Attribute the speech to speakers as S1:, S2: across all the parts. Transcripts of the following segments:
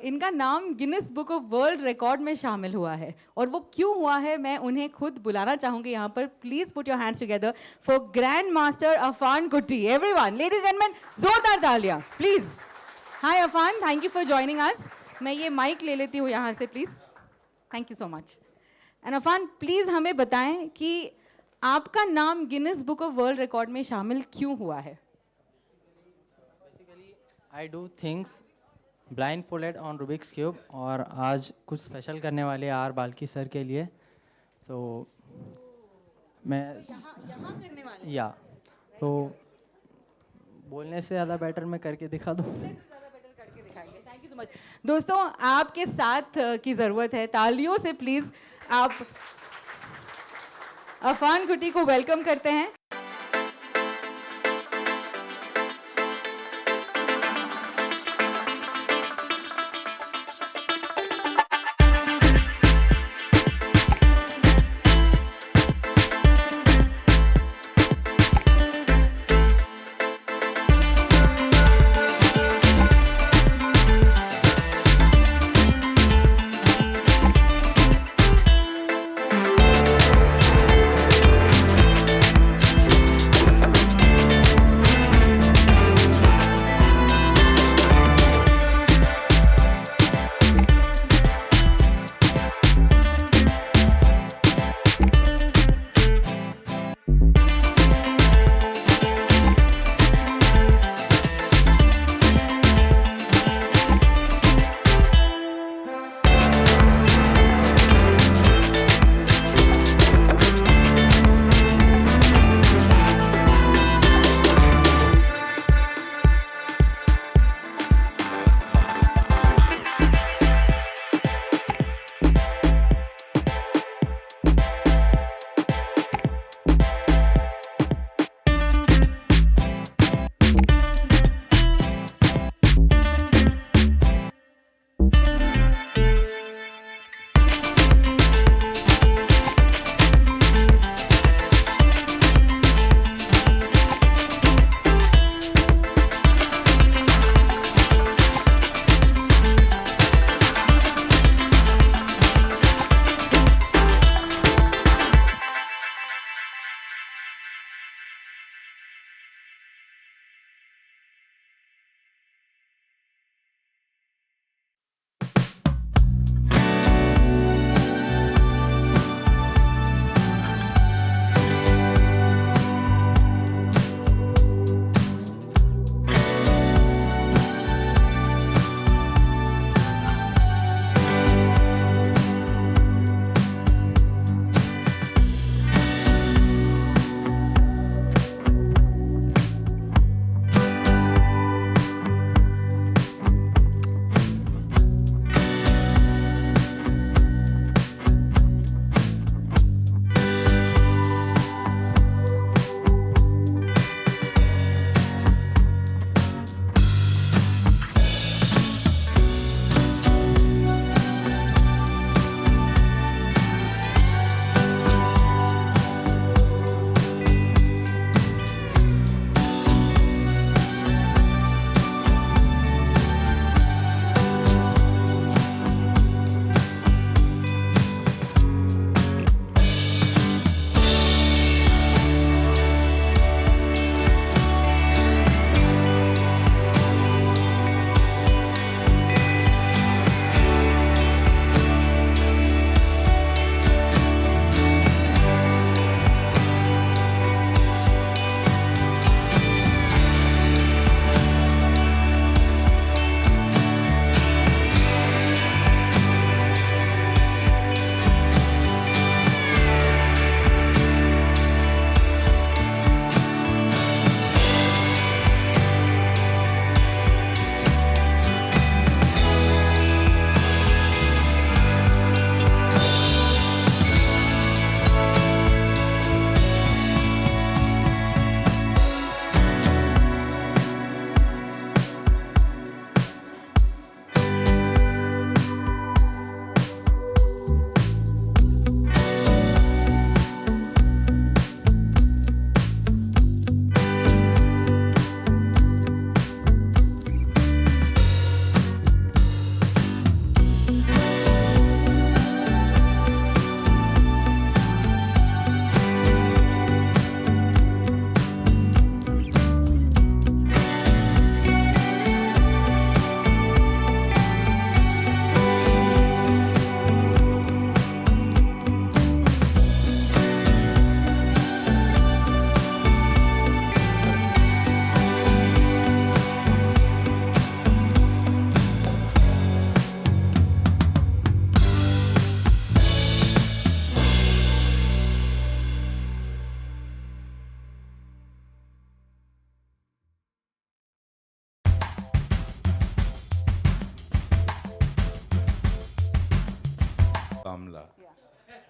S1: इनका नाम Guinness book of world record में शामिल हुआ है और वो क्यों हुआ है मैं उन्हें खुद बुलाना चाहूंगी यहाँ पर. Please put your hands together for grand master Afan Kutty. Everyone, ladies and gentleman, जोरदार तालियां please. Hi Afan, thank you for joining us. मैं ये माइक ले लेती हूँ यहाँ से please. Thank you so much. And Afan, please हमें बताएं कि आपका नाम Guinness book of world record में शामिल क्यों हुआ है.
S2: I do things blindfolded on Rubik's cube और आज कुछ स्पेशल करने वाले आर बाल्की सर के लिए. तो मैं
S1: यहाँ करने वाले
S2: या तो बोलने से ज़्यादा बेटर मैं करके दिखा दूँ.
S1: Thank you so much. दोस्तों, आपके साथ की ज़रूरत है. तालियों से प्लीज़ आप अफान कुट्टी को वेलकम करते हैं.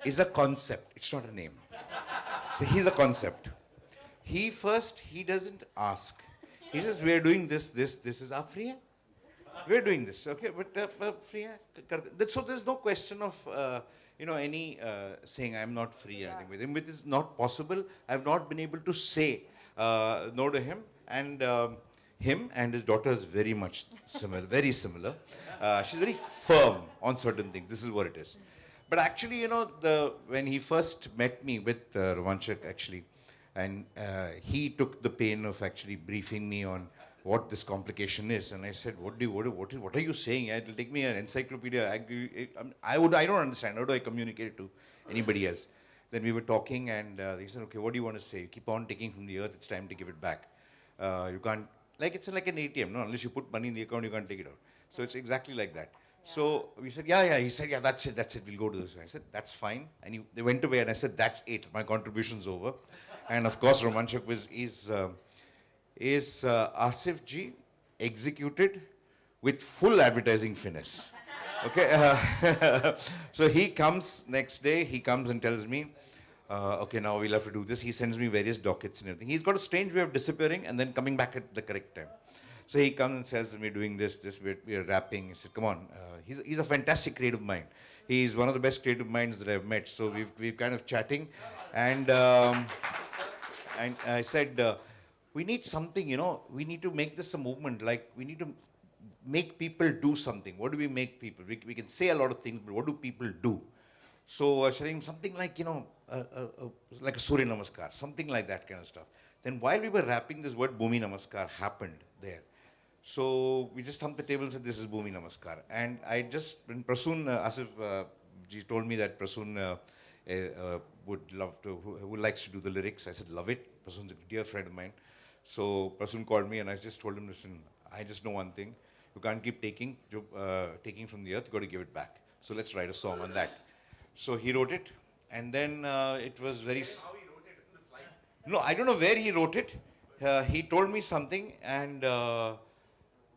S3: is a concept. It's not a name. So he's a concept. He doesn't ask. He says, we're doing this is our free. We're doing this, okay, but free. So there's no question of, any saying I'm not free or anything with him. It is not possible. I've not been able to say no to him. And him and his daughter is very much similar, very similar. She's very firm on certain things. This is what it is. But actually, when he first met me with Romanchak, actually, and he took the pain of actually briefing me on what this complication is, and I said, what are you saying? It'll take me an encyclopedia. I don't understand. How do I communicate it to anybody else? Then we were talking, and he said, okay, what do you want to say? You keep on taking from the earth. It's time to give it back. You can't, it's like an ATM, no? Unless you put money in the account, you can't take it out. So it's exactly like that. So we said, yeah. He said, yeah, that's it. We'll go to this. I said, that's fine. And they went away, and I said, that's it. My contribution's over. And of course, Romanchak is Asif Ji executed with full advertising finesse. Okay. So he comes next day. He comes and tells me, okay, now we'll have to do this. He sends me various dockets and everything. He's got a strange way of disappearing and then coming back at the correct time. So he comes and says, we're doing this, we're rapping. I said, come on. He's a fantastic creative mind. He's one of the best creative minds that I've met. So we've kind of chatting. And I said, we need something, we need to make this a movement. Like, we need to make people do something. What do we make people? We can say a lot of things, but what do people do? So I was saying something like, like a Surya Namaskar, something like that kind of stuff. Then while we were rapping, this word Bhumi Namaskar happened there. So we just thumped the table and said, this is Bhumi Namaskar. And when Prasoon, Asif ji told me that Prasoon who likes to do the lyrics, I said, love it. Prasoon's a dear friend of mine. So Prasoon called me and I just told him, listen, I just know one thing. You can't keep taking from the earth, you got to give it back. So let's write a song on that. So he wrote it, and then it was very... How he wrote it in the flight? No, I don't know where he wrote it. He told me something, and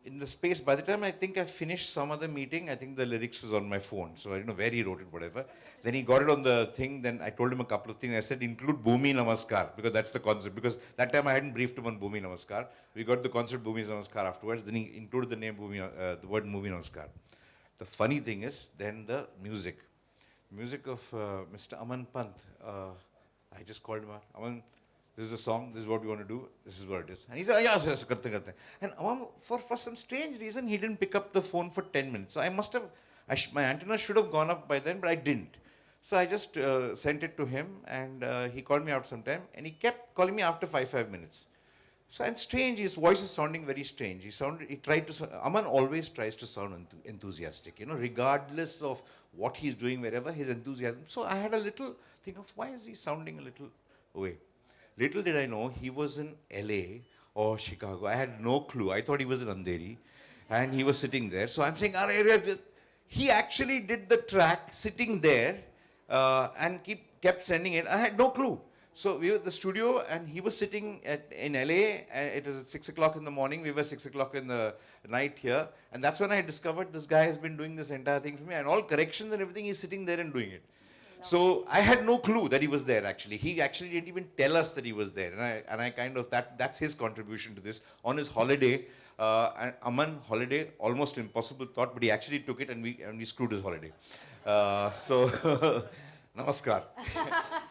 S3: in the space, by the time I think I finished some other meeting, I think the lyrics was on my phone. So I don't know where he wrote it, whatever. Then he got it on the thing, then I told him a couple of things. I said, include Bhumi Namaskar, because that's the concept. Because that time I hadn't briefed him on Bhumi Namaskar. We got the concept Bhumi Namaskar afterwards. Then he included the name the word Bhumi Namaskar. The funny thing is, then the music. Music of Mr. Aman Pant. I just called him out. Aman, this is a song, this is what we want to do, this is what it is. And he said, yes, karte. And Aman, for some strange reason, he didn't pick up the phone for 10 minutes. So I must have, my antenna should have gone up by then, but I didn't. So I just sent it to him, and he called me out sometime, and he kept calling me after 5 minutes. So, and strange, his voice is sounding very strange. Aman always tries to sound enthusiastic, regardless of what he's doing, wherever, his enthusiasm. So I had a little thing of, why is he sounding a little away? Little did I know, he was in LA or Chicago. I had no clue. I thought he was in Andheri, and he was sitting there. So I'm saying, he actually did the track sitting there and kept sending it. I had no clue. So we were at the studio, and he was sitting in LA, and it was 6 o'clock in the morning. We were 6 o'clock in the night here. And that's when I discovered this guy has been doing this entire thing for me. And all corrections and everything, he's sitting there and doing it. So I had no clue that he was there, actually. He actually didn't even tell us that he was there. And I kind of, that's his contribution to this. On his holiday, Aman holiday, almost impossible thought, but he actually took it, and we screwed his holiday. Namaskar.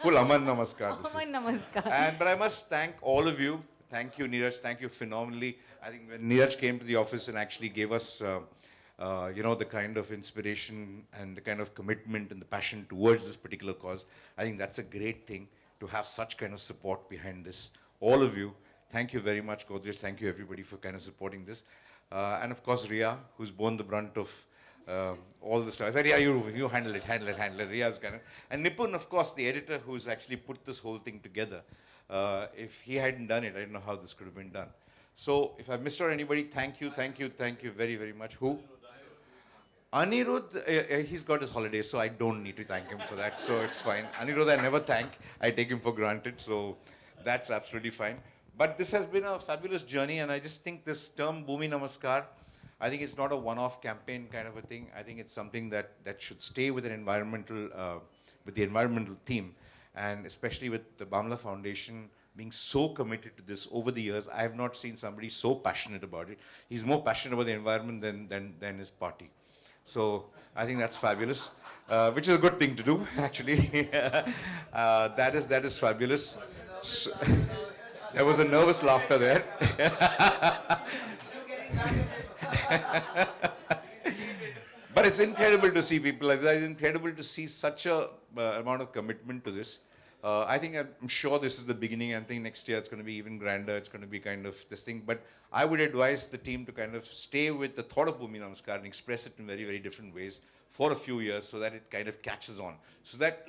S3: Full Aman Namaskar.
S1: Aman Namaskar.
S3: But I must thank all of you. Thank you, Neeraj. Thank you phenomenally. I think when Neeraj came to the office and actually gave us, the kind of inspiration and the kind of commitment and the passion towards this particular cause, I think that's a great thing to have such kind of support behind this. All of you, thank you very much, Godrej. Thank you, everybody, for kind of supporting this. And of course, Ria, who's borne the brunt of all the stuff. I said, yeah, you handle it. Ria's kind of. And Nipun, of course, the editor who's actually put this whole thing together. If he hadn't done it, I don't know how this could have been done. So if I've missed out anybody, thank you very, very much. Who? Anirudh, he's got his holiday, so I don't need to thank him for that, so it's fine. Anirudh, I never thank. I take him for granted, so that's absolutely fine. But this has been a fabulous journey, and I just think this term, Bhumi Namaskar, I think it's not a one-off campaign kind of a thing. I think it's something that should stay with an environmental with the environmental theme, and especially with the Bamla Foundation being so committed to this over the years. I have not seen somebody so passionate about it. He's more passionate about the environment than his party. So I think that's fabulous, which is a good thing to do, actually. That is fabulous. So, there was a nervous laughter there. But it's incredible to see people like that. It's incredible to see such a amount of commitment to this. I'm sure this is the beginning. I think next year it's going to be even grander. It's going to be kind of this thing. But I would advise the team to kind of stay with the thought of Bhumi Namaskar and express it in very, very different ways for a few years so that it kind of catches on. So that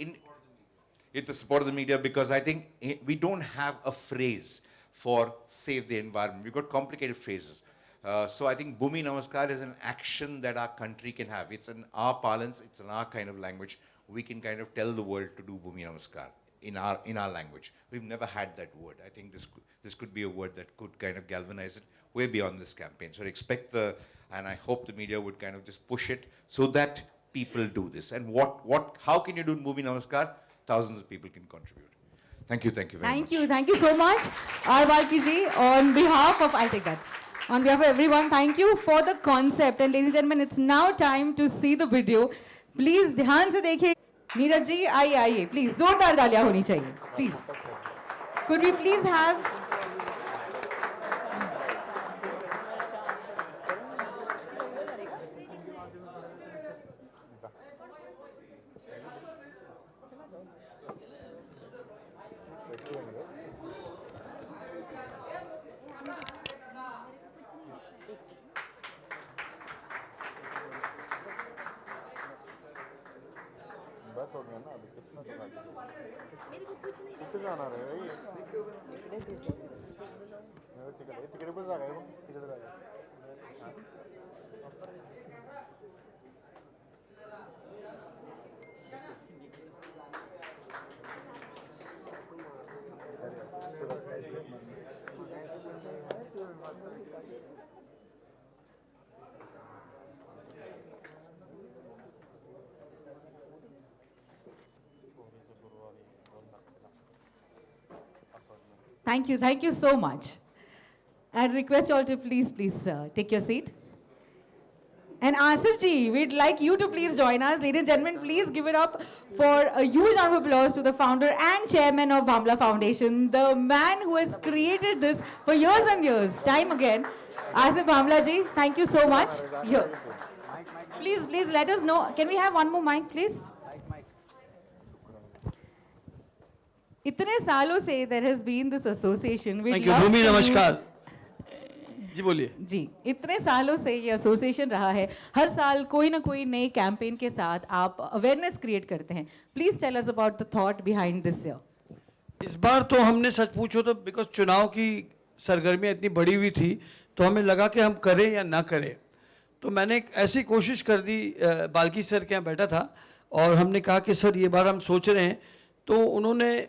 S3: with the support of the media, because I think we don't have a phrase for save the environment. We've got complicated phrases. So I think Bhumi Namaskar is an action that our country can have. It's in our parlance, it's in our kind of language. We can kind of tell the world to do Bhumi Namaskar in our language. We've never had that word. I think this could be a word that could kind of galvanize it way beyond this campaign. So and I hope the media would kind of just push it so that people do this. And how can you do Bhumi Namaskar? Thousands of people can contribute. Thank you very much.
S1: Thank you so much, R. Balki ji. On behalf of everyone, thank you for the concept. And ladies and gentlemen, it's now time to see the video. Please, ध्यान से देखिए. नीरज जी, आइए, please, जोरदार तालियां होनी चाहिए, please. Could we please have?
S4: बस हो गया ना अभी कितना तो बाकी कितने जाना रहे ये टिकट पर जा गए वो टिकट जा गए
S1: Thank you so much. And request you all to please take your seat. And Asif ji, we'd like you to please join us. Ladies and gentlemen, please give it up for a huge round of applause to the founder and chairman of Bamla Foundation, the man who has created this for years and years, time again. Asif Bamla ji, thank you so much. Here. Please let us know. Can we have one more mic, please? इतने सालों से there has been this association.
S5: Thank you. भूमि नमस्कार. जी बोलिए.
S1: जी, इतने सालों से ये association रहा है. हर साल कोई ना कोई नए कैंपेन के साथ आप अवेयरनेस क्रिएट करते हैं. Please tell us about the thought behind this year.
S5: इस बार तो हमने सच पूछो तो बिकॉज चुनाव की सरगर्मियाँ इतनी बढ़ी हुई थी तो हमें लगा कि हम करें या ना करें. तो मैंने एक ऐसी कोशिश कर दी. बाल्की सर के यहाँ बैठा था और हमने कहा कि सर ये बार हम सोच रहे हैं. तो उन्होंने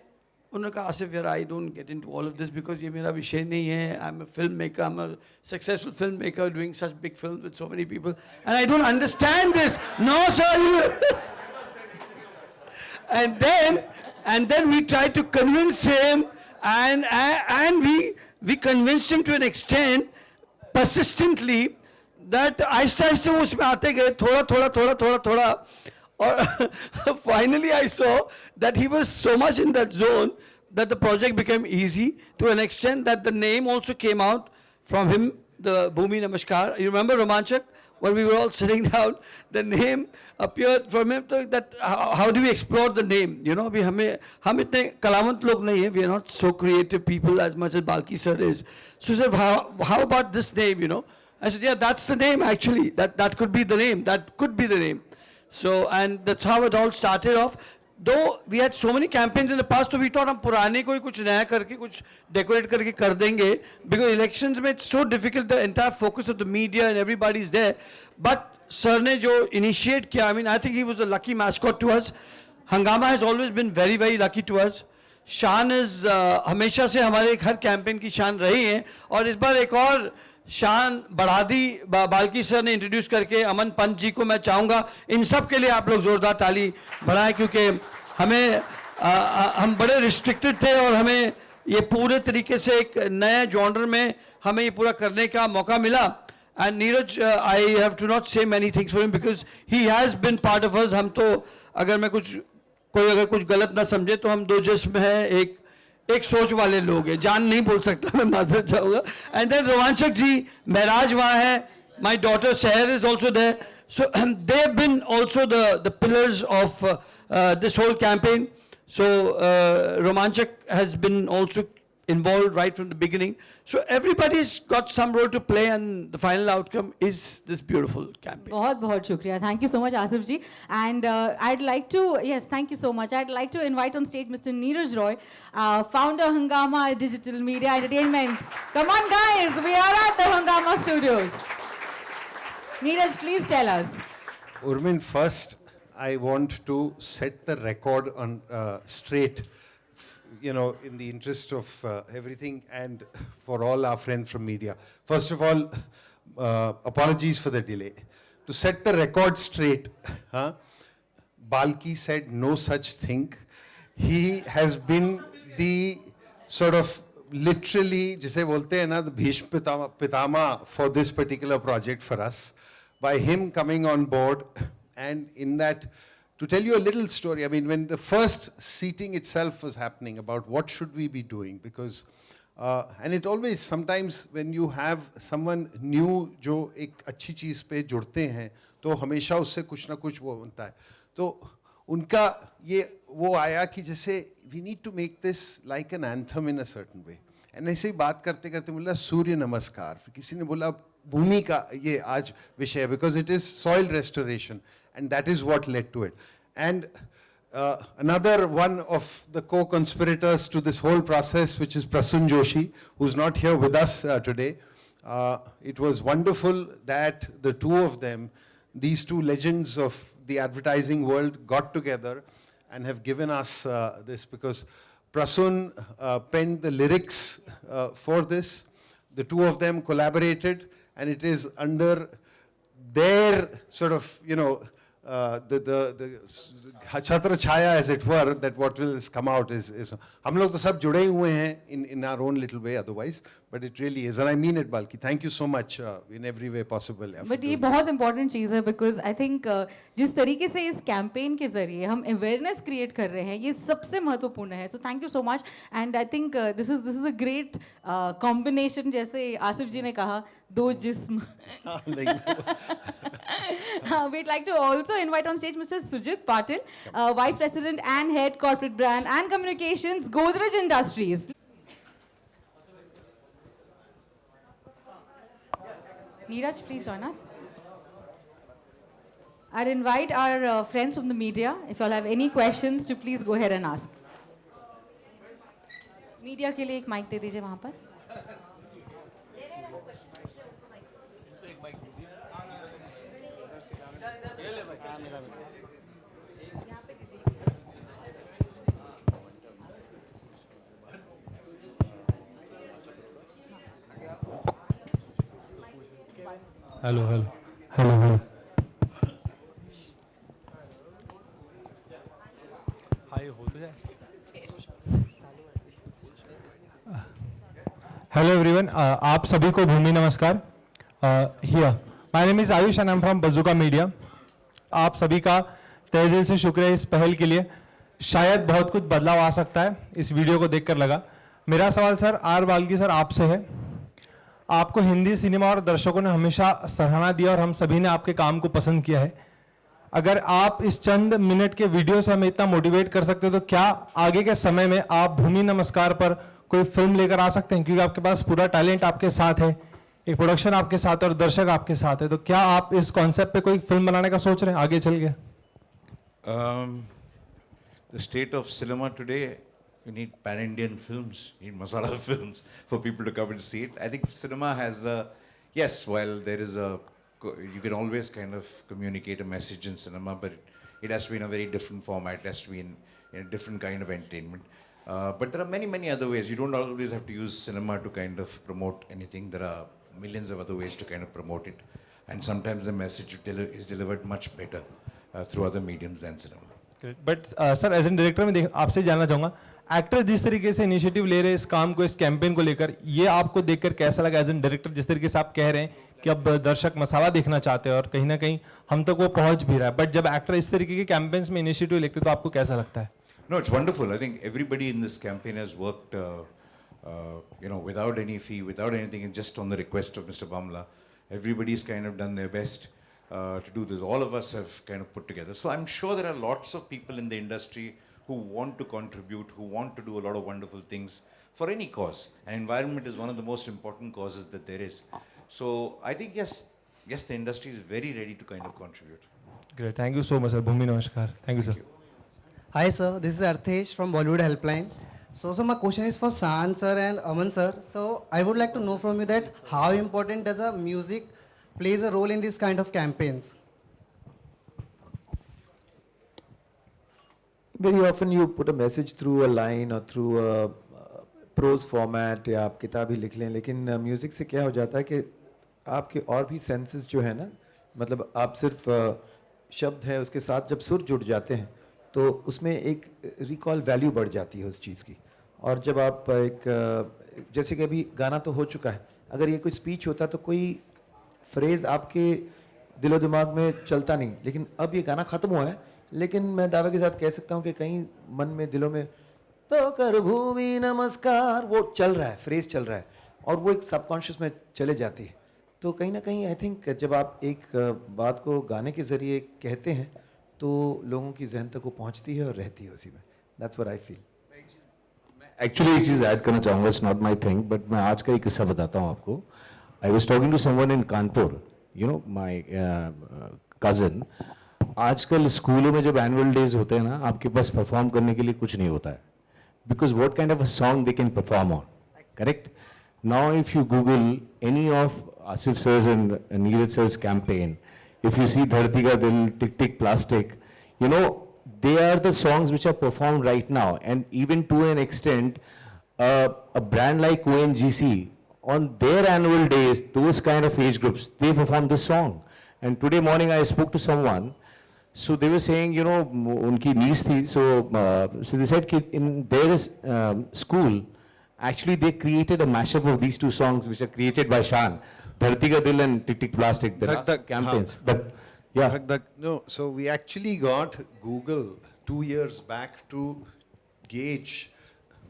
S5: कहा आसिफ यार I don't get into all of this because ये मेरा विषय नहीं है. I am a film maker, I am a successful film maker doing such big film with so many people and I don't understand this. No sir. and then we tried to convince him and we convinced him to an extent persistently that Aahista Aahista उसमें आते गए थोड़ा और finally I saw that he was so much in that zone that the project became easy to an extent that the name also came out from him, the Bhumi Namaskar. You remember Romanchak? When we were all sitting down, the name appeared from him. So that how do we explore the name? You know, हम इतने कलावंत लोग नहीं हैं. We are not so creative people as much as Balki sir is. So he said, how about this name? You know, I said, yeah, that's the name actually. That could be the name. That could be the name. So and that's how it all started off. Though we had so many campaigns in the past, so we thought हम पुराने को ही कुछ नया करके कुछ decorate करके कर देंगे. Because elections में it's so difficult, the entire focus of the media and everybody is there. But sir ने जो initiate किया, I mean I think he was a lucky mascot to us. Hangama has always been very very lucky to us. शान is हमेशा से हमारे हर campaign की शान रही है. और इस बार एक और शान बढ़ा दी बाल्की सर ने इंट्रोड्यूस करके. अमन पंत जी को मैं चाहूँगा इन सब के लिए आप लोग जोरदार ताली बढ़ाएं क्योंकि हमें हम बड़े रिस्ट्रिक्टेड थे और हमें ये पूरे तरीके से एक नए जॉनर में हमें ये पूरा करने का मौका मिला. And Neeraj, I have to not say many things for him because he has been part of us. हम तो अगर कोई अगर कुछ गलत ना समझे तो हम दो जिस्म हैं, एक सोच वाले लोग हैं. जान नहीं बोल सकता, मैं माजरत चाहूँगा. एंड देन रोमांचक जी, महराज वहाँ है, my daughter Shahar is also there. So they have been also the pillars of this whole campaign. So Romanchak has been also involved right from the beginning. So everybody's got some role to play, and the final outcome is this beautiful campaign.
S1: बहुत बहुत शुक्रिया. Thank you so much, Asif ji. And I'd like to, yes, thank you so much. I'd like to invite on stage Mr. Neeraj Roy, founder Hungama Digital Media Entertainment. Come on, guys, we are at the Hungama Studios. Neeraj, please tell us.
S6: Urmin, first, I want to set the record on straight, in the interest of everything and for all our friends from media. First of all, apologies for the delay. To set the record straight, Balki said no such thing. He has been the sort of literally, जिसे बोलते हैं ना, the Bhishma Pitama for this particular project for us. By him coming on board, and in that, to tell you a little story, I mean, when the first seating itself was happening about what should we be doing, because, and it always, sometimes when you have someone new जो एक अच्छी चीज़ पे जुड़ते हैं, तो हमेशा उससे कुछ ना कुछ वो बनता है. तो उनका ये वो आया कि जैसे we need to make this like an anthem in a certain way. And ऐसे ही बात करते करते बोला सूर्य नमस्कार. फिर किसी ने बोला भूमि का ये आज विषय है, because it is soil restoration, and that is what led to it. And another one of the co-conspirators to this whole process, which is Prasun Joshi, who's not here with us today. It was wonderful that the two of them, these two legends of the advertising world, got together and have given us this, because Prasun penned the lyrics for this. The two of them collaborated, and it is under their sort of, the chhatra chhaya, as it were, that what will come out is हम लोग तो सब जुड़े हुए हैं in our own little way otherwise, but it really is, and I mean it, Balki. Thank you so much in every way possible.
S1: But ये बहुत important चीज़ है, बिकॉज आई थिंक जिस तरीके से इस कैंपेन के जरिए हम अवेयरनेस क्रिएट कर रहे हैं, ये सबसे महत्वपूर्ण है. So thank you so much. And I think this is a great combination. जैसे आसिफ जी ने कहा, दो जिस्म. We'd like to also invite on stage Mr. Sujit Patil, Vice President and Head Corporate Brand and Communications, Godrej Industries. Neeraj, please join us. I'd invite our friends from the media, if you all have any questions, to please go ahead and ask. Media के लिए एक mic दे दीजिए वहाँ पर.
S7: Hello hello hello hello hi हो तो जाए. Hello everyone, आप सभी को भूमि नमस्कार. Here my name is Ayush and I am from Bazooka media. आप सभी का तहे दिल से शुक्रिया इस पहल के लिए. शायद बहुत कुछ बदलाव आ सकता है, इस वीडियो को देखकर लगा. मेरा सवाल सर आर बाल्की सर आपसे है. आपको हिंदी सिनेमा और दर्शकों ने हमेशा सराहना दिया और हम सभी ने आपके काम को पसंद किया है. अगर आप इस चंद मिनट के वीडियो से हमें इतना मोटिवेट कर सकते हो, तो क्या आगे के समय में आप भूमि नमस्कार पर कोई फिल्म लेकर आ सकते हैं? क्योंकि आपके पास पूरा टैलेंट आपके साथ है, एक प्रोडक्शन आपके साथ है और दर्शक आपके साथ है. तो क्या आप इस कॉन्सेप्ट पे कोई फिल्म बनाने का सोच रहे हैं आगे चल के?
S3: The state of cinema today, you need pan-Indian films, you need masala films for people to come and see it. I think cinema has a, yes, while there is a, you can always kind of communicate a message in cinema, but it has to be in a very different format, it has to be in a different kind of entertainment. But there are many, many other ways. You don't always have to use cinema to kind of promote anything. There are millions of other ways to kind of promote it. And sometimes the message is delivered much better through other mediums than cinema.
S7: But sir as an director मैं आपसे जानना चाहूँगा, actors जिस तरीके से initiative ले रहे हैं इस काम को, इस कैंपेन को लेकर, ये आपको देखकर कैसा लगा एज एन डायरेक्टर? जिस तरीके से आप कह रहे हैं कि अब दर्शक मसाला देखना चाहते हैं और कहीं ना कहीं हम तक वो पहुंच भी रहा है, बट जब एक्टर इस तरीके के कैंपेन्स में इनिशिएटिव लेते हैं तो आपको कैसा लगता है?
S3: No, it's wonderful. I think everybody in this campaign has worked, without any fee, without anything, and just on the request of Mr. Bamla. Everybody's kind of done their best to do this. All of us have kind of put together. So I'm sure there are lots of people in the industry who want to contribute, who want to do a lot of wonderful things for any cause. And environment is one of the most important causes that there is. So I think yes, the industry is very ready to kind of contribute.
S7: Great, thank you so much sir. भूमि नमस्कार. Thank you sir.
S8: Hi sir, this is Arthesh from Bollywood Helpline. So my question is for Shan sir and Aman sir. So I would like to know from you that how important does a music plays a role in this kind of campaigns?
S9: Very often you put a message through a line or through a prose format या आप किताब ही लिख लें, लेकिन music से क्या हो जाता है कि आपके और भी सेंसेस जो है ना, मतलब आप सिर्फ शब्द है उसके साथ जब सुर जुड़ जाते हैं तो उसमें एक रिकॉल वैल्यू बढ़ जाती है उस चीज़ की. और जब आप एक जैसे कि अभी गाना तो हो चुका है, अगर ये कोई स्पीच होता तो कोई फ्रेज़ आपके दिलो दिमाग में चलता नहीं, लेकिन अब ये गाना ख़त्म हुआ है, लेकिन मैं दावे के साथ कह सकता हूँ कि कहीं मन में दिलों में तो कर भूमि नमस्कार वो चल रहा है, फ्रेज़ चल रहा है और वो एक सबकॉन्शियस में चले जाती है. तो कहीं ना कहीं आई थिंक जब आप एक बात को गाने के ज़रिए कहते हैं तो लोगों की जहन तक वो पहुंचती है और रहती है उसी में. That's what I feel.
S10: Actually एक चीज़ ऐड करना चाहूँगा, it's not my thing, but मैं आज का एक किस्सा बताता हूँ आपको. I was talking to someone in Kanpur, my cousin. आजकल स्कूलों में जब एनुअल डेज होते हैं ना, आपके पास परफॉर्म करने के लिए कुछ नहीं होता है, because what kind of a song they can perform on. Correct. Now if you Google any of Asif sir's and Neeraj sir's campaign, if you see Dharti Ka Dil, Tick Tick Plastic, they are the songs which are performed right now. And even to an extent, a brand like ONGC, on their annual days, those kind of age groups, they perform this song. And today morning I spoke to someone, so they were saying, unki niece thi, so they said that in their school, actually they created a mashup of these two songs which are created by Shan. Dharti Ka Dil and Tick Tick Plastic, there are campaigns.
S6: No, so we actually got Google 2 years back to gauge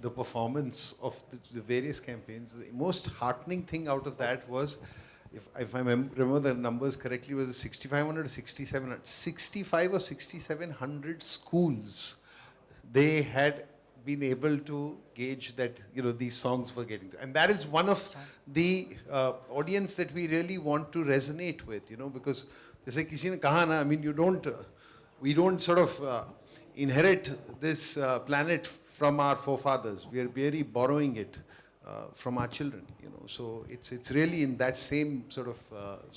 S6: the performance of the various campaigns. The most heartening thing out of that was, if I remember the numbers correctly, was 6,500 or 6,700, 65 or 6,700 schools. They had been able to gauge that these songs were getting to. And that is one of the audience that we really want to resonate with, because जैसे किसी ने कहा ना, I mean we don't sort of inherit this planet from our forefathers. We are really borrowing it from our children, so it's really in that same sort of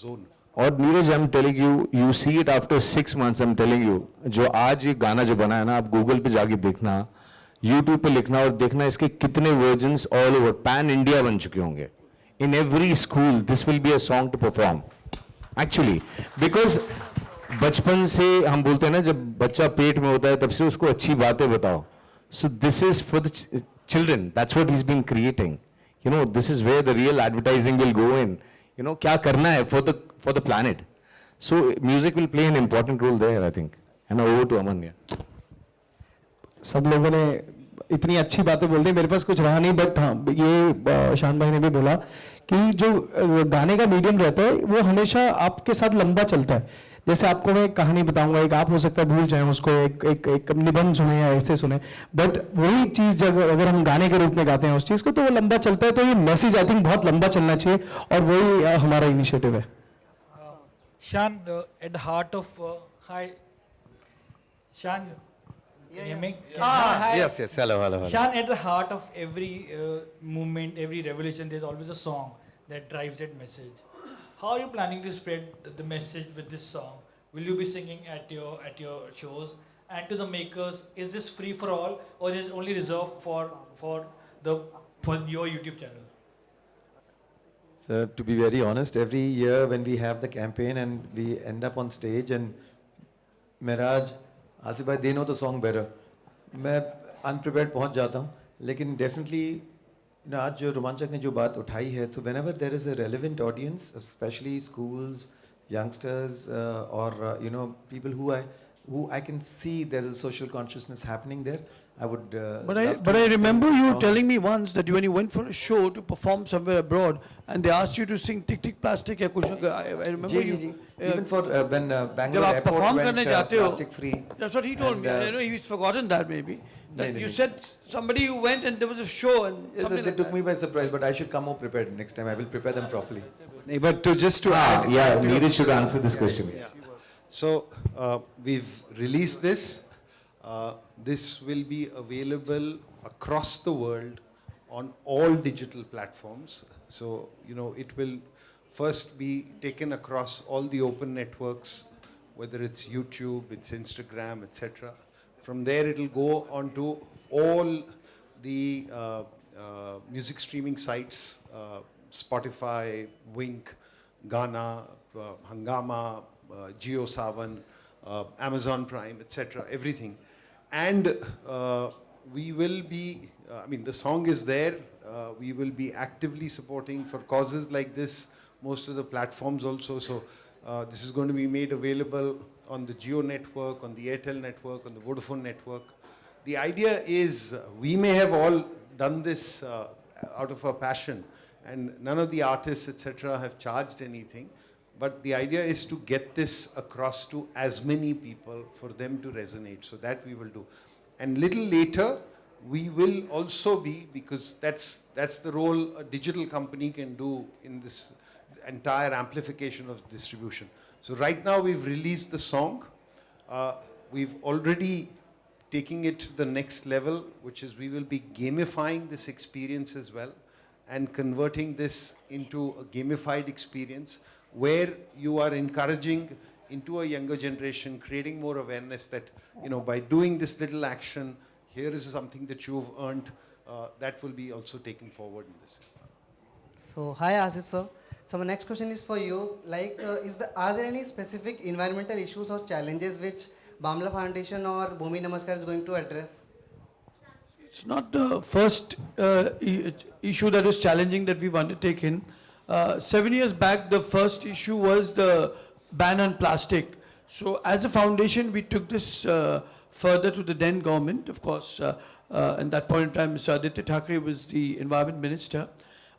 S6: zone.
S10: और Neeraj, I'm telling you, you see it after 6 months. I'm telling you, जो आज ये गाना जो बना है ना, आप गूगल पे जाके देखना, यूट्यूब पे लिखना और देखना इसके कितने versions all over pan India बन चुके होंगे. In every school this will be a song to perform actually, because बचपन से हम बोलते हैं ना, जब बच्चा पेट में होता है तब से उसको अच्छी बातें बताओ. So this is for the children, that's what he is being creating. This is where the real advertising will go in. क्या करना है for the planet. So music will play an important role there, I think. And over to Aman.
S11: सब लोगों ने इतनी अच्छी बातें बोल दी, मेरे पास कुछ रहा नहीं, बट हाँ, ये शान भाई ने भी बोला कि जो गाने का मीडियम रहता है वो हमेशा आपके साथ लंबा चलता है. जैसे आपको मैं एक कहानी बताऊंगा, एक आप हो सकता है भूल जाएं उसको, एक निबंध सुने या ऐसे सुने, बट वही चीज़ जब अगर हम गाने के रूप में गाते हैं उस चीज़ को तो वो लंबा चलता है. तो ये मैसेज आई थिंक बहुत लंबा चलना चाहिए और वही हमारा इनिशिएटिव है.
S12: Shan, at the heart of hi, Shan.
S9: Yes, hello.
S12: Shan, at the heart of every movement, every revolution, there's always a song that drives that message. How are you planning to spread the message with this song? Will you be singing at your shows? And to the makers, is this free for all, or is it only reserved for your YouTube channel?
S9: So to be very honest, every year when we have the campaign and we end up on stage and Miraj, Asif भाई, they know the song better. मैं अनप्रिपेयर्ड पहुंच जाता हूं, लेकिन definitely आज जो रोमांचक ने जो बात उठाई है, तो whenever there is a relevant audience, specially schools, youngsters, or people who I can see there is a social consciousness happening there. I would.
S11: But I remember you telling me once that when you went for a show to perform somewhere abroad, and they asked you to sing "Tick Tick Plastic" या कुछ. I remember you.
S9: Even for when Bangalore
S11: जब आप
S9: airport
S11: perform
S9: went
S11: करने जाते हो,
S9: plastic free.
S11: That's what he told me. I know he's forgotten that maybe. That
S9: नहीं,
S11: you
S9: नहीं.
S11: said somebody who went and there was a show and
S9: Yes,
S11: something
S9: they
S11: like
S9: took
S11: that.
S9: me by surprise, but I should come more prepared next time. I will prepare them properly.
S6: But just to add,
S10: Yeah, Neeraj should answer this question.
S6: so we've released this. This will be available across the world on all digital platforms. So, it will first be taken across all the open networks, whether it's YouTube, it's Instagram, etc. From there, it will go onto all the music streaming sites, Spotify, Wink, Ghana, Hangama, JioSaavn, Amazon Prime, etc. Everything. And we will be, the song is there. We will be actively supporting for causes like this, most of the platforms also. So this is going to be made available on the Jio network, on the Airtel network, on the Vodafone network. The idea is we may have all done this out of our passion, and none of the artists, etc., have charged anything. But the idea is to get this across to as many people for them to resonate. So that we will do. And little later, we will also be, because that's the role a digital company can do in this entire amplification of distribution. So right now we've released the song. We've already taking it to the next level, which is we will be gamifying this experience as well and converting this into a gamified experience where you are encouraging into a younger generation, creating more awareness that, by doing this little action, here is something that you've earned, that will be also taken forward in this.
S8: So, hi Asif sir. So my next question is for you. Like, are there any specific environmental issues or challenges which Bamla Foundation or Bhumi Namaskar is going to address?
S11: It's not the first issue that is challenging that we've undertaken. 7 years back, the first issue was the ban on plastic. So as a foundation, we took this further to the then government, of course. At that point in time, Mr. Aditya Thackeray was the environment minister.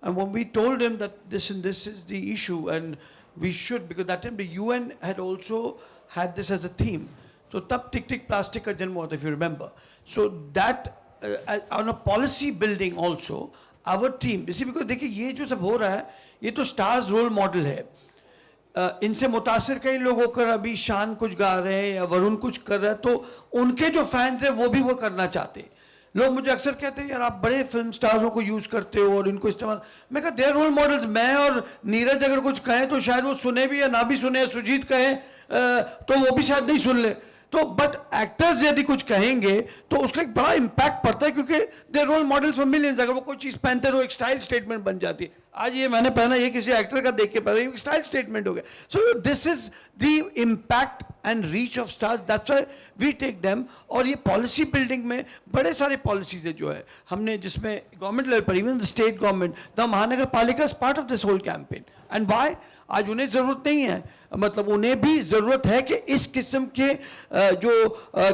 S11: And when we told him that this and this is the issue, and we should, because that time the UN had also had this as a theme. So tab Tick Tick Plastic ka janma hota, if you remember. So that on a policy building also, our team, you see, because देखिए ये जो सब हो रहा है, ये तो stars role model है. इनसे मुतासिर कई लोग होकर अभी शान कुछ गा रहे हैं या वरुण कुछ कर रहा है, तो उनके जो फैंस हैं वो भी वो करना चाहते हैं. लोग मुझे अक्सर कहते हैं यार आप बड़े फिल्म स्टारों को यूज करते हो और इनको इस्तेमाल. मैं कहा देयर रोल मॉडल्स. मैं और नीरज अगर कुछ कहें तो शायद वो सुने भी या ना भी सुने. सुजीत कहें तो वो भी शायद नहीं सुन ले. तो बट एक्टर्स यदि कुछ कहेंगे तो उसका एक बड़ा इम्पैक्ट पड़ता है, क्योंकि दे रोल मॉडल्स फॉर मिलियंस. अगर वो कोई चीज़ पहनते रहो एक स्टाइल स्टेटमेंट बन जाती है. आज ये मैंने पहना, ये किसी एक्टर का देख के पहना, ये स्टाइल स्टेटमेंट हो गया. So this is the impact and reach of stars. That's why we take them. और ये पॉलिसी बिल्डिंग में बड़े सारे पॉलिसीज है जो है हमने, जिसमें गवर्नमेंट लेवल पर, even the state government, the Mahanagar Palika is part of this whole campaign. And why? आज उन्हें ज़रूरत नहीं है, मतलब उन्हें भी ज़रूरत है कि इस किस्म के जो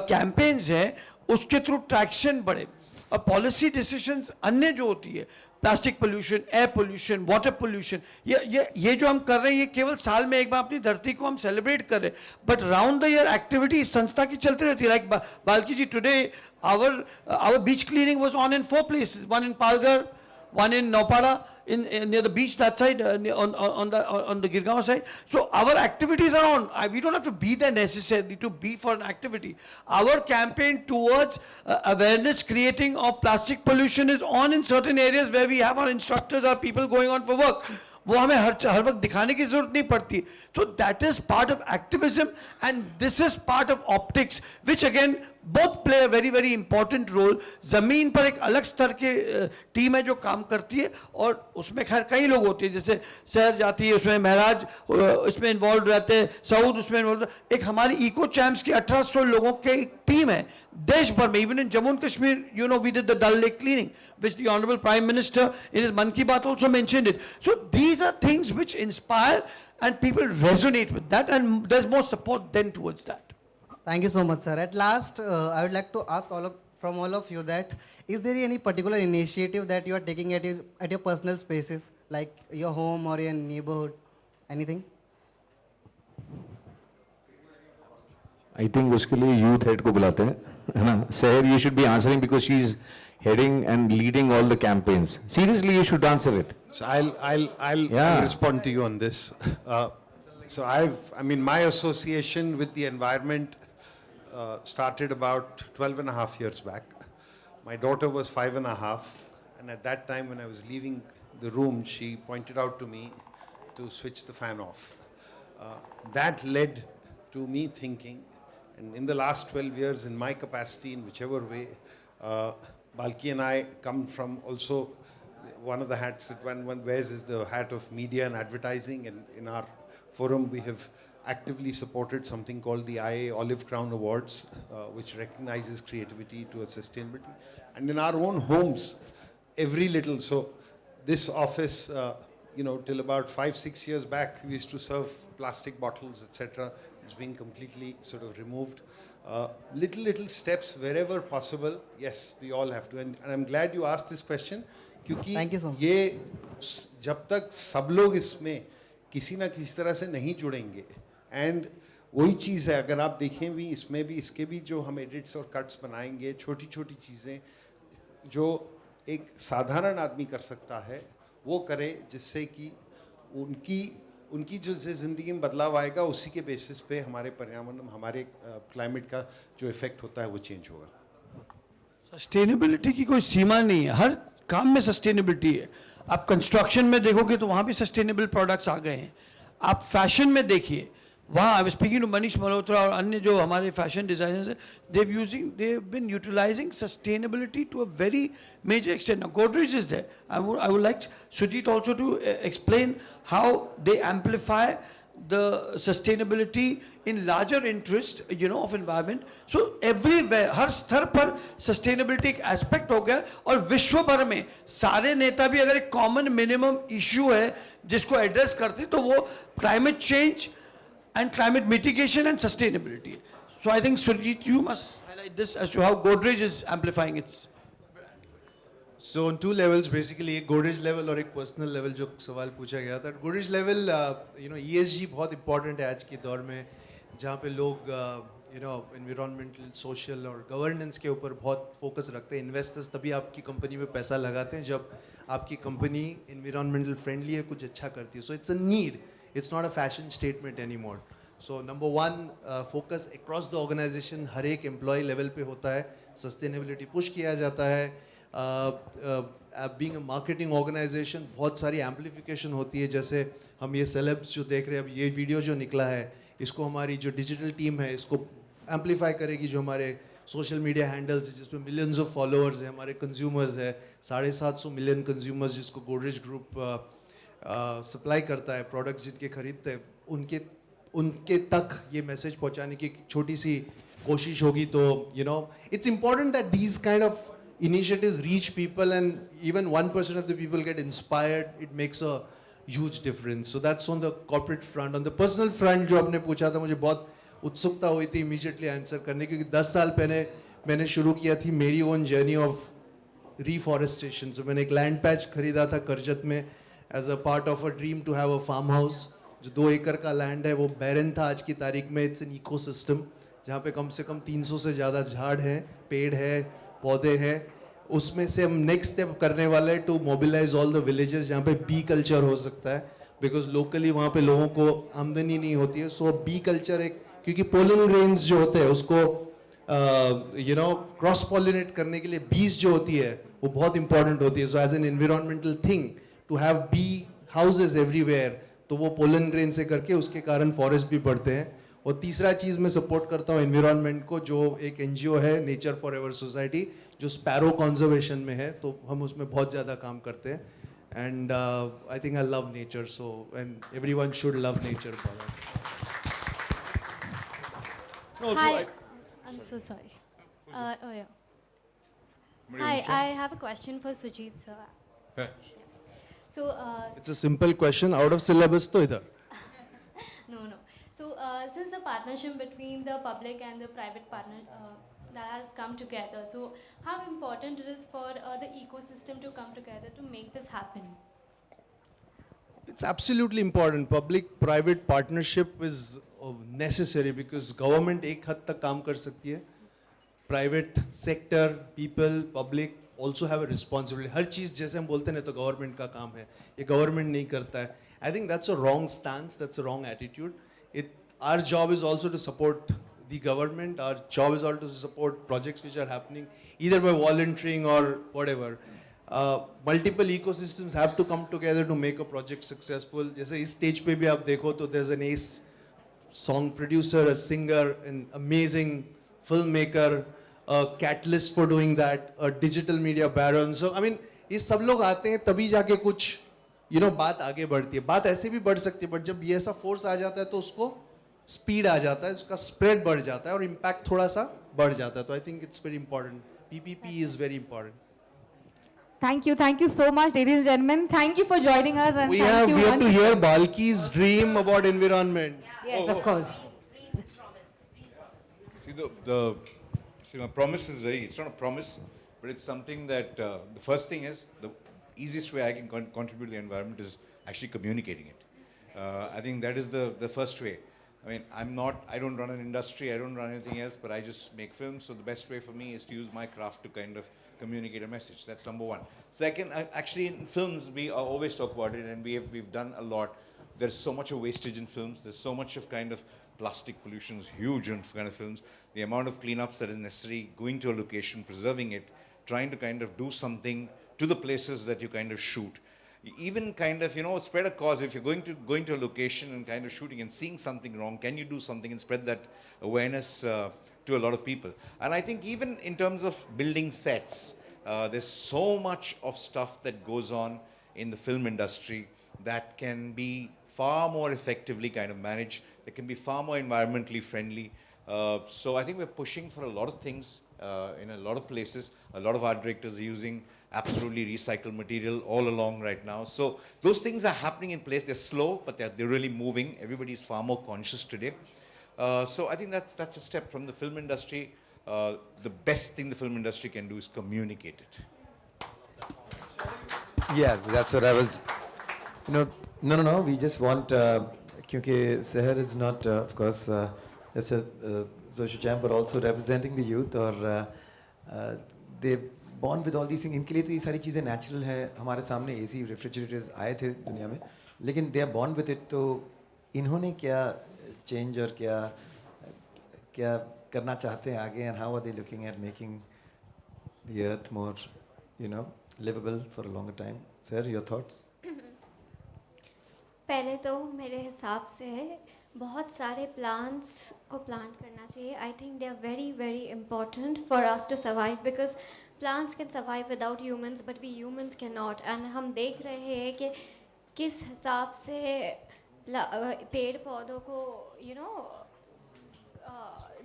S11: कैंपेन्स हैं उसके थ्रू ट्रैक्शन बढ़े. और पॉलिसी डिसीजंस अन्य जो होती है, plastic pollution, air pollution, water pollution, ये जो हम कर रहे हैं, ये केवल साल में एक बार अपनी धरती को हम सेलिब्रेट कर रहे हैं. But round the year activity संस्था की चलती रहती है. Like Balki ji, today our beach cleaning was on in 4 places. One in Palghar, one in Naupada, near the beach that side, on the Girgaon side. So our activities are on. We don't have to be there necessarily to be for an activity. Our campaign towards awareness creating of plastic pollution is on in certain areas where we have our instructors, our people going on for work. वो हमें हर वक्त दिखाने की जरूरत नहीं पड़ती. So that is part of activism, and this is part of optics, which again
S5: both play a very very important role. ज़मीन पर एक अलग स्तर की टीम है जो काम करती है, और उसमें खैर कई लोग होते हैं, जैसे शहर जाती है उसमें महराज उसमें इन्वॉल्व रहते हैं, सऊद उसमें इन्वॉल्व, एक हमारी इको चैम्प्स की 1800 लोगों की एक टीम है देश भर में. Even in Jammu and Kashmir, you know, we did the Dal Lake cleaning, which the Honorable Prime Minister in his Mann Ki Baat also mentioned it. So these are things which inspire and people resonate with that, and there's more support then towards that.
S8: Thank you so much, sir. At last, I would like to ask from all of you that is there any particular initiative that you are taking at your personal spaces, like your home or your neighborhood, anything?
S10: I think उसके लिए youth head को बुलाते हैं, है ना? Seher, you should be answering because she's heading and leading all the campaigns. Seriously, you should answer it.
S6: So I'll respond to you on this. So I mean, my association with the environment started about 12 and a half years back. My daughter was 5.5, and at that time when I was leaving the room, she pointed out to me to switch the fan off. That led to me thinking, and in the last 12 years, in my capacity, in whichever way, Balki and I come from also, one of the hats that one wears is the hat of media and advertising, and in our forum we have actively supported something called the IA Olive Crown Awards, which recognizes creativity towards sustainability. And in our own homes, every little, so this office, you know, till about 5-6 years back, we used to serve plastic bottles, etc. It's been completely sort of removed. Little steps wherever possible. Yes, we all have to. And I'm glad you asked this question, क्योंकि
S8: Thank you so much.
S6: ये जब तक सब लोग इसमें किसी ना किसी तरह से नहीं जुड़ेंगे, एंड वही चीज़ है, अगर आप देखें भी इसमें भी, इसके भी जो हम एडिट्स और कट्स बनाएंगे, छोटी छोटी चीज़ें जो एक साधारण आदमी कर सकता है वो करे, जिससे कि उनकी जो ज़िंदगी में बदलाव आएगा, उसी के बेसिस पे हमारे पर्यावरण, हमारे क्लाइमेट का जो इफ़ेक्ट होता है वो चेंज होगा.
S5: सस्टेनेबिलिटी की कोई सीमा नहीं है, हर काम में सस्टेनेबिलिटी है. आप कंस्ट्रक्शन में देखोगे तो वहाँ भी सस्टेनेबल प्रोडक्ट्स आ गए हैं. आप फैशन में देखिए, वहाँ I was speaking to Manish Malhotra और अन्य जो हमारे फैशन डिजाइनर्स हैं, they have been utilizing sustainability to a very major extent. Now Godrej is there. I would like Sujit also to explain how they amplify the sustainability in larger interest, you know, of environment. So everywhere, हर स्तर पर sustainability एक aspect हो गया, और विश्व भर में सारे नेता भी अगर एक common minimum issue है जिसको address करते, तो वो climate change and climate mitigation and sustainability. So I think Sujit, you must highlight this as to how Godrej is amplifying its.
S13: So on two levels, basically एक Godrej level और एक personal level जो सवाल पूछा गया था. Godrej level, you know, ESG बहुत important है आज के दौर में, जहाँ पे लोग you know, environmental, social और governance के ऊपर बहुत focus रखते हैं. Investors तभी आपकी company में पैसा लगाते हैं जब आपकी company environmental friendly है, कुछ अच्छा करती है. So it's a need. It's not a fashion statement anymore. So number one, focus across the organization, हर एक employee level पे होता है, sustainability push किया जाता है. Being a marketing organization, बहुत सारी amplification होती है, जैसे हम ये celebs जो देख रहे हैं, अब ये वीडियो जो निकला है, इसको हमारी जो digital team है, इसको amplify करेगी, जो हमारे social media handles है, जिसमें millions of followers है, हमारे consumers है, 750 million consumers जिसको Godrej Group सप्लाई करता है, प्रोडक्ट्स जिनके खरीदते हैं, उनके तक ये मैसेज पहुंचाने की छोटी सी कोशिश होगी. तो you know, it's important that these kind of initiatives reach people, and even 1% of the people get inspired. It makes a huge difference. So that's on the corporate front. On the personal front, जो आपने पूछा था, मुझे बहुत उत्सुकता हुई थी immediately answer करने, क्योंकि 10 साल पहले मैंने शुरू किया थी मेरी own journey of reforestation. So मैंने एक लैंड पैच खरीदा था करजत में as a part of a dream to have a farm house. जो 2 एकड़ का लैंड है वो बैरन था, आज की तारीख में इट्स एन इकोसिस्टम जहाँ पे कम से कम 300 से ज़्यादा झाड़ हैं, पेड़ है, पौधे हैं. उसमें से हम नेक्स्ट स्टेप करने वाले to mobilise all the villages जहाँ पे बी कल्चर हो सकता है, बिकॉज लोकली वहाँ पे लोगों को आमदनी नहीं होती है. सो बी कल्चर एक, क्योंकि पोलन ग्रेन्स जो होते हैं उसको यू नो क्रॉस पॉलिनेट करने के लिए बीज जो होती है वो बहुत इंपॉर्टेंट होती है. So as an environmental thing to have bee houses everywhere, तो वो पोलन ग्रेन से करके उसके कारण फॉरेस्ट भी बढ़ते हैं. और तीसरा चीज़ मैं सपोर्ट करता हूँ एनवायरनमेंट को, जो एक एनजीओ है नेचर फॉर एवर सोसाइटी, जो स्पैरो कंजर्वेशन में है, तो हम उसमें बहुत ज़्यादा काम करते हैं. And I think I love nature, so and everyone should love nature.
S14: Hi, I'm so sorry. Oh yeah. Hi, I have a question for Sujit sir. So,
S13: It's a simple question, out of syllabus तो इधर.
S14: no. So, since the partnership between the public and the private partner that has come together, so how important it is for the ecosystem to come together to make this happen?
S13: It's absolutely important. Public-private partnership is necessary because government एक हद तक काम कर सकती है. Private sector, people, public also have a responsibility. हर चीज़ जैसे हम बोलते हैं ना तो government का काम है, ये government नहीं करता है. I think that's a wrong stance, that's a wrong attitude. Our job is also to support the government. Our job is also to support projects which are happening either by volunteering or whatever. Multiple ecosystems have to come together to make a project successful. जैसे इस stage पे भी आप देखो तो there's an ace song producer, a singer, an amazing filmmaker, a catalyst for doing that, a digital media baron. So I mean ये सब लोग आते हैं तभी जाके कुछ बात आगे बढ़ती है. बात ऐसे भी बढ़ सकती है, बट जब ये ऐसा फोर्स आ जाता है तो उसको स्पीड आ जाता है, उसका स्प्रेड बढ़ जाता है और इम्पैक्ट थोड़ा सा बढ़ जाता है. तो I think it's very important. PPP is very important.
S1: Thank you so much, ladies and gentlemen. Thank you for joining us, and
S13: We
S1: thank you
S13: have
S1: once
S13: to
S1: again.
S13: hear Balki's dream about environment.
S1: Yes, of course.
S3: See, my promise is it's not a promise, but it's something that the first thing is the easiest way I can contribute to the environment is actually communicating it. I think that is the first way. I mean, I don't run an industry, I don't run anything else, but I just make films. So the best way for me is to use my craft to kind of communicate a message. That's number one. Second, actually in films, we always talk about it, and we've done a lot. There's so much of wastage in films. There's so much of kind of plastic pollution is huge in kind of films. The amount of cleanups that is necessary, going to a location, preserving it, trying to kind of do something to the places that you kind of shoot. Even kind of, spread a cause. If you're going to a location and kind of shooting and seeing something wrong, can you do something and spread that awareness to a lot of people? And I think even in terms of building sets, there's so much of stuff that goes on in the film industry that can be far more effectively kind of managed. That can be far more environmentally friendly. So I think we're pushing for a lot of things in a lot of places. A lot of art directors are using absolutely recycled material all along right now. So those things are happening in place. They're slow, but they're really moving. Everybody's far more conscious today. So I think that's a step from the film industry. The best thing the film industry can do is communicate it.
S9: Yeah, that's what I was. No. We just want, क्योंकि Seher is not, of course, as a social champ, but also representing the youth, or they born with all these things. इनके लिए तो ये सारी चीज़ें natural है. हमारे सामने AC refrigerators आए थे दुनिया में, लेकिन they are born with it. तो इन्होंने क्या change और क्या करना चाहते हैं आगे, and how are they looking at making the earth more, livable for a longer time? Sir, your thoughts?
S14: पहले तो मेरे हिसाब से बहुत सारे plants को plant करना चाहिए. I think they are very, very important for us to survive, because plants can survive without humans, but we humans cannot. And हम देख रहे हैं कि किस हिसाब से पेड़ पौधों को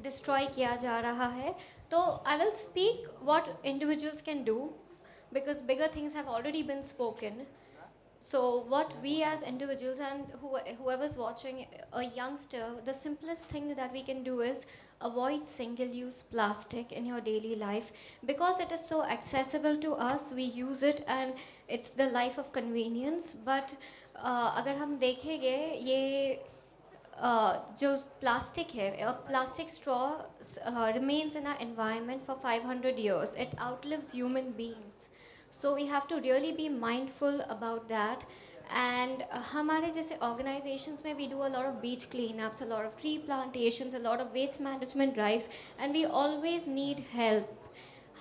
S14: destroy किया जा रहा है. तो I will speak what individuals can do, because bigger things have already been spoken. So what we as individuals and whoever's watching, a youngster, the simplest thing that we can do is avoid single-use plastic in your daily life, because it is so accessible to us. We use it and it's the life of convenience. But अगर हम देखेंगे ये जो plastic है, a plastic straw remains in our environment for 500 years. It outlives human beings. So we have to really be mindful about that. And हमारे जैसे organizations में we do a lot of beach cleanups, a lot of tree plantations, a lot of waste management drives, and we always need help.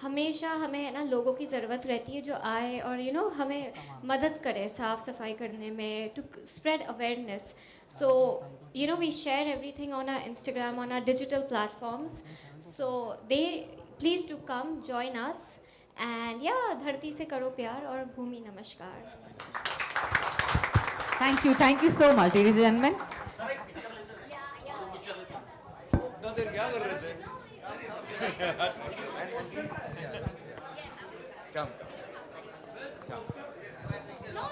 S14: हमेशा हमें है ना लोगों की ज़रूरत रहती है जो आए और हमें मदद करे साफ़ सफाई करने में, to spread awareness. So we share everything on our Instagram, on our digital platforms. So please do come join us. And धरती से करो प्यार और भूमि नमस्कार.
S1: Thank you so much, ladies and gentlemen.
S4: क्या कर रहे थे? Come. No.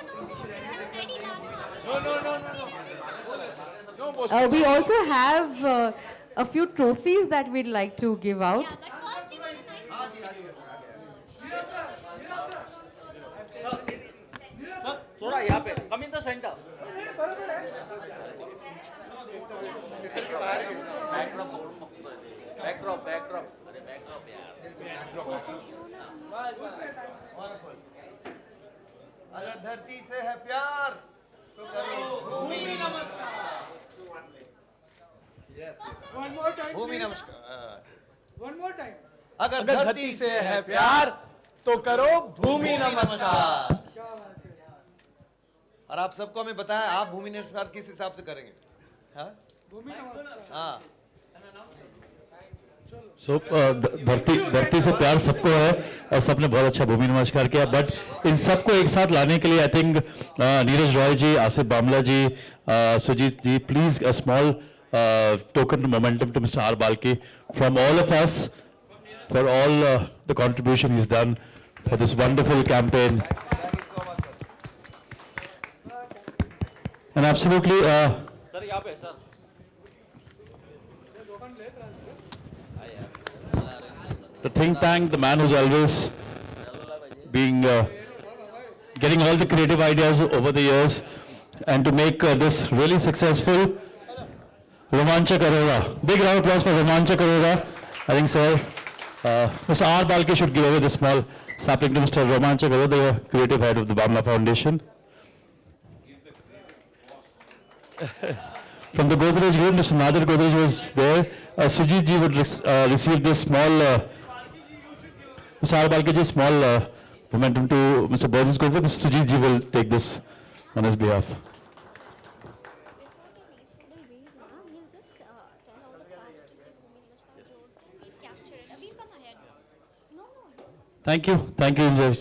S1: We also have a few trophies that we'd like to give out.
S12: थोड़ा यहाँ पे, come in the center. Backdrop यार.
S4: अगर धरती से है प्यार तो करो भूमि नमस्कार. भूमि नमस्कार. अगर धरती से है प्यार
S11: तो करो भूमि नमस्कार.
S4: और आप सबको हमें बताया आप भूमि नमस्कार किस हिसाब से करेंगे? हाँ.
S15: सो धरती से प्यार सबको है और सबने बहुत अच्छा भूमि नमस्कार किया, बट इन सबको एक साथ लाने के लिए I think Neeraj Roy ji, Asif Bamla ji, Sujit ji, please a small token momentum to mister R Balki from all of us for all the contribution is done for this wonderful campaign. And absolutely
S12: sir यहाँ पे sir.
S15: the think tank, the man who's always being getting all the creative ideas over the years, and to make this really successful, Romanchak Arora. Big round of applause for Romanchak Arora. I think, sir, Mr. R. Balke should give away the small sapling to Mr. Romanchak Arora, the creative head of the Bamla Foundation. From the Godrej Group, Mr. Nadir Godrej was there. Sujit ji would receive this small Mr. R. Balke ji, small momentum to Mr. Burgess Group. Mr. Sujit ji will take this on his behalf. Thank you, Injay.